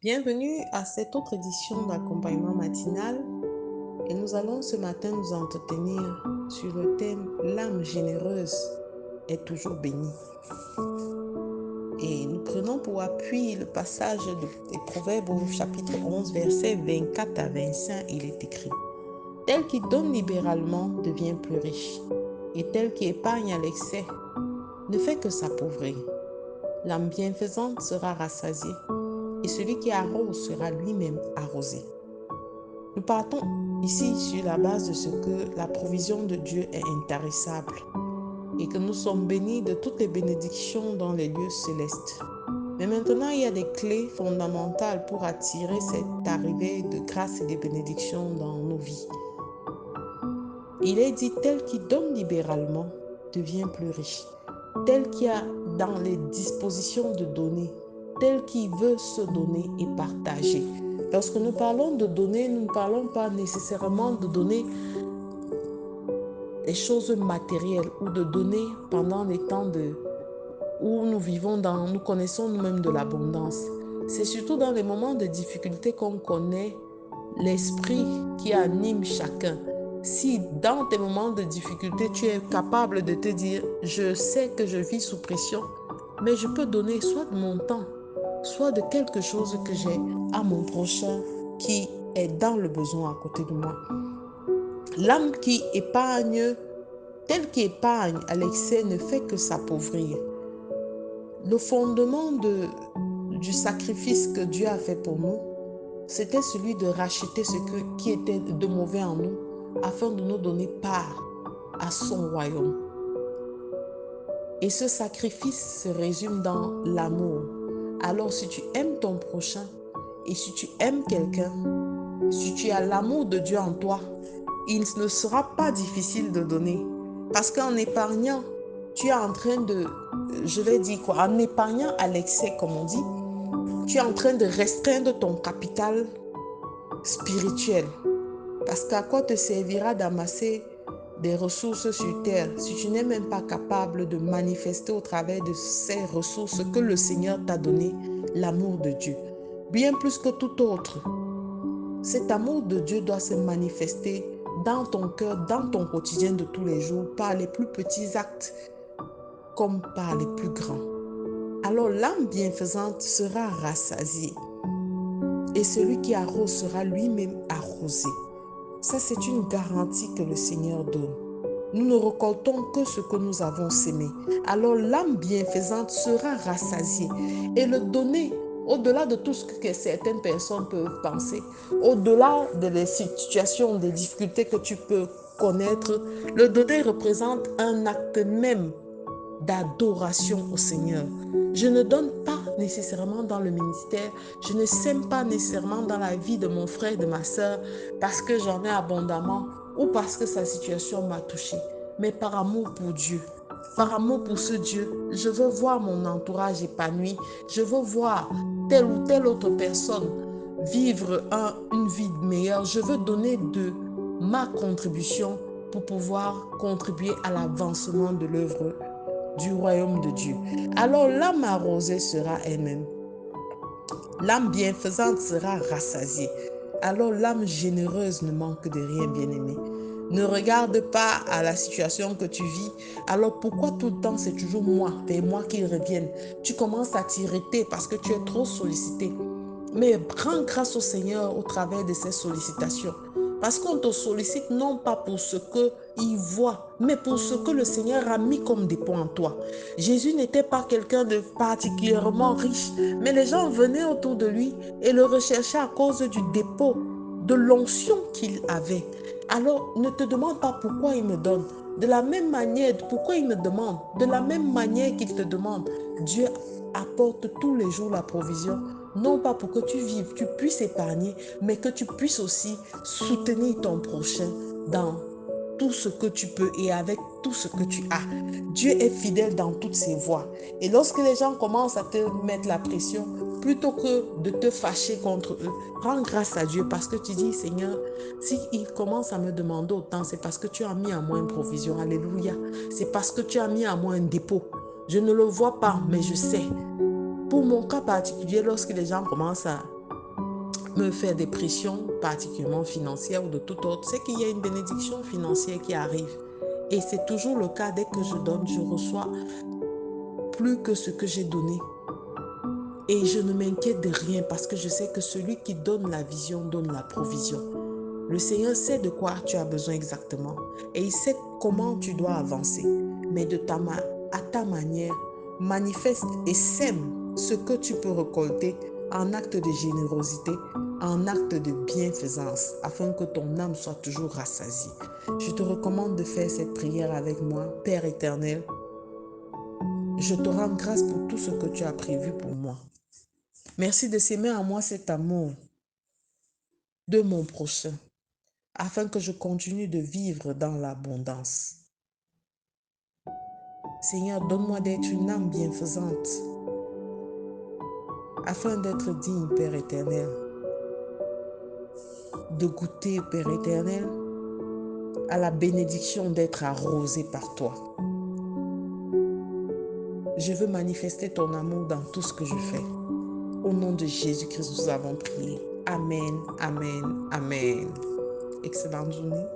Bienvenue à cette autre édition d'accompagnement matinal et nous allons ce matin nous entretenir sur le thème L'âme généreuse est toujours bénie. Et nous prenons pour appui le passage des Proverbes au chapitre 11, versets 24 à 25. Il est écrit: Tel qui donne libéralement devient plus riche, et tel qui épargne à l'excès ne fait que s'appauvrir. L'âme bienfaisante sera rassasiée, et celui qui arrose sera lui-même arrosé. Nous partons ici sur la base de ce que la provision de Dieu est intarissable et que nous sommes bénis de toutes les bénédictions dans les lieux célestes. Mais maintenant, il y a des clés fondamentales pour attirer cette arrivée de grâce et de bénédictions dans nos vies. Il est dit: tel qui donne libéralement devient plus riche, tel qui a dans les dispositions de donner, tel qui veut se donner et partager. Lorsque nous parlons de donner, nous ne parlons pas nécessairement de donner des choses matérielles ou de donner pendant les temps où nous connaissons nous-mêmes de l'abondance. C'est surtout dans les moments de difficulté qu'on connaît l'esprit qui anime chacun. Si dans tes moments de difficulté, tu es capable de te dire: je sais que je vis sous pression, mais je peux donner soit de mon temps, soit de quelque chose que j'ai à mon prochain qui est dans le besoin à côté de moi. L'âme qui épargne, tel qui épargne à l'excès ne fait que s'appauvrir. Le fondement du sacrifice que Dieu a fait pour nous, c'était celui de racheter qui était de mauvais en nous, afin de nous donner part à son royaume. Et ce sacrifice se résume dans l'amour. Alors si tu aimes ton prochain et si tu aimes quelqu'un, si tu as l'amour de Dieu en toi, il ne sera pas difficile de donner. Parce qu'en épargnant, tu es en train de, en épargnant à l'excès, comme on dit, tu es en train de restreindre ton capital spirituel. Parce qu'à quoi te servira d'amasser des ressources sur terre si tu n'es même pas capable de manifester au travers de ces ressources que le Seigneur t'a donné l'amour de Dieu? Bien plus que tout autre, cet amour de Dieu doit se manifester dans ton cœur, dans ton quotidien de tous les jours, par les plus petits actes comme par les plus grands. Alors l'âme bienfaisante sera rassasiée et celui qui arrose sera lui-même arrosé. Ça, c'est une garantie que le Seigneur donne. Nous ne récoltons que ce que nous avons sémé. Alors l'âme bienfaisante sera rassasiée. Et le donner, au-delà de tout ce que certaines personnes peuvent penser, au-delà des situations, des difficultés que tu peux connaître, le donner représente un acte même d'adoration au Seigneur. Je ne donne pas nécessairement dans le ministère, je ne sème pas nécessairement dans la vie de mon frère, de ma soeur, parce que j'en ai abondamment ou parce que sa situation m'a touché, mais par amour pour Dieu. Par amour pour ce Dieu, je veux voir mon entourage épanoui, je veux voir telle ou telle autre personne vivre une vie meilleure, je veux donner de ma contribution pour pouvoir contribuer à l'avancement de l'œuvre du royaume de Dieu. Alors l'âme arrosée sera elle-même. L'âme bienfaisante sera rassasiée. Alors l'âme généreuse ne manque de rien, bien-aimé. Ne regarde pas à la situation que tu vis. Alors pourquoi tout le temps c'est toujours moi, vers moi qu'ils reviennent? Tu commences à t'irriter parce que tu es trop sollicité. Mais rends grâce au Seigneur au travers de ces sollicitations. Parce qu'on te sollicite non pas pour ce qu'il voit, mais pour ce que le Seigneur a mis comme dépôt en toi. Jésus n'était pas quelqu'un de particulièrement riche, mais les gens venaient autour de lui et le recherchaient à cause du dépôt, de l'onction qu'il avait. Alors ne te demande pas pourquoi il me donne. De la même manière, pourquoi il me demande, de la même manière qu'il te demande, Dieu apporte tous les jours la provision, non pas pour que tu vives, tu puisses épargner, mais que tu puisses aussi soutenir ton prochain dans tout ce que tu peux et avec tout ce que tu as. Dieu est fidèle dans toutes ses voies. Et lorsque les gens commencent à te mettre la pression, plutôt que de te fâcher contre eux, rends grâce à Dieu parce que tu dis: Seigneur, s'ils commencent à me demander autant, c'est parce que tu as mis à moi une provision. Alléluia. C'est parce que tu as mis à moi un dépôt. Je ne le vois pas, mais je sais. Pour mon cas particulier, lorsque les gens commencent me faire des pressions, particulièrement financières ou de tout autre, c'est qu'il y a une bénédiction financière qui arrive. Et c'est toujours le cas, dès que je donne, je reçois plus que ce que j'ai donné. Et je ne m'inquiète de rien parce que je sais que celui qui donne la vision donne la provision. Le Seigneur sait de quoi tu as besoin exactement et il sait comment tu dois avancer. Mais à ta manière, manifeste et sème ce que tu peux récolter en acte de générosité, en acte de bienfaisance, afin que ton âme soit toujours rassasiée. Je te recommande de faire cette prière avec moi. Père éternel, je te rends grâce pour tout ce que tu as prévu pour moi. Merci de s'aimer en moi cet amour de mon prochain, afin que je continue de vivre dans l'abondance. Seigneur, donne-moi d'être une âme bienfaisante, afin d'être digne, Père éternel, de goûter, Père éternel, à la bénédiction d'être arrosé par toi. Je veux manifester ton amour dans tout ce que je fais. Au nom de Jésus-Christ, nous avons prié. Amen, amen, amen. Excellente journée.